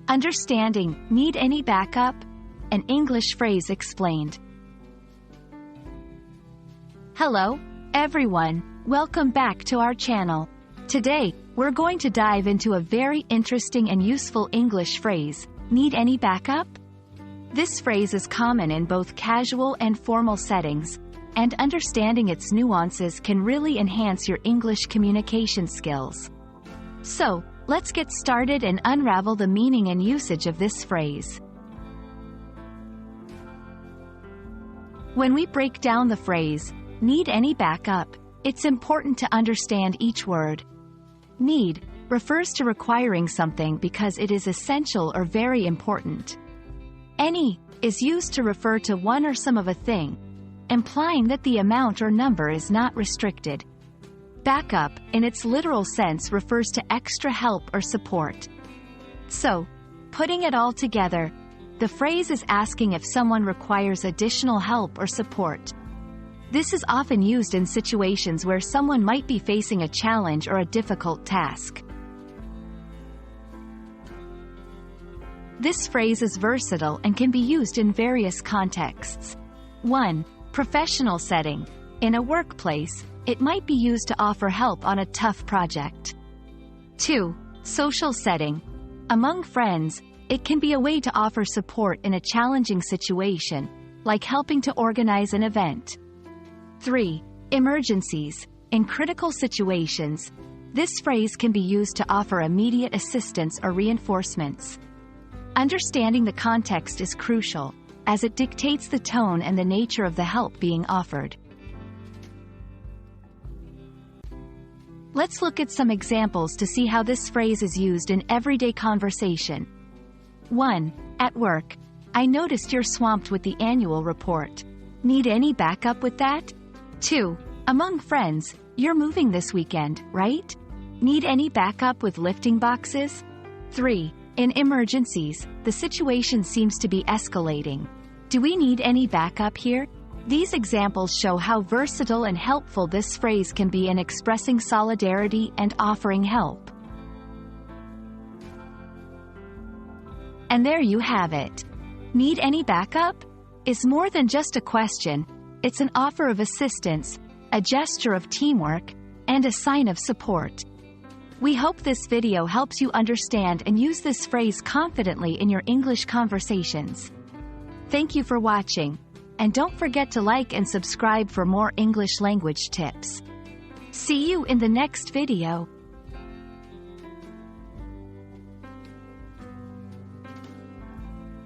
Understanding, need any backup? An English phrase explained. Hello, everyone. Welcome back to our channel. Today, we're going to dive into a very interesting and useful English phrase, need any backup? This phrase is common in both casual and formal settings, and understanding its nuances can really enhance your English communication skills. So, let's get started and unravel the meaning and usage of this phrase. When we break down the phrase, need any backup, it's important to understand each word. Need refers to requiring something because it is essential or very important. Any is used to refer to one or some of a thing, implying that the amount or number is not restricted. Backup, in its literal sense, refers to extra help or support. So, putting it all together, the phrase is asking if someone requires additional help or support. This is often used in situations where someone might be facing a challenge or a difficult task. This phrase is versatile and can be used in various contexts. 1. Professional setting. In a workplace, it might be used to offer help on a tough project. 2. Social setting. Among friends, it can be a way to offer support in a challenging situation, like helping to organize an event. 3. Emergencies. In critical situations, this phrase can be used to offer immediate assistance or reinforcements. Understanding the context is crucial, as it dictates the tone and the nature of the help being offered. Let's look at some examples to see how this phrase is used in everyday conversation. 1. At work. I noticed you're swamped with the annual report. Need any backup with that? 2. Among friends. You're moving this weekend, right? Need any backup with lifting boxes? 3. In emergencies. The situation seems to be escalating. Do we need any backup here? These examples show how versatile and helpful this phrase can be in expressing solidarity and offering help. And there you have it. Need any backup? Is more than just a question. It's an offer of assistance, a gesture of teamwork, and a sign of support. We hope this video helps you understand and use this phrase confidently in your English conversations. Thank you for watching, and don't forget to like and subscribe for more English language tips. See you in the next video.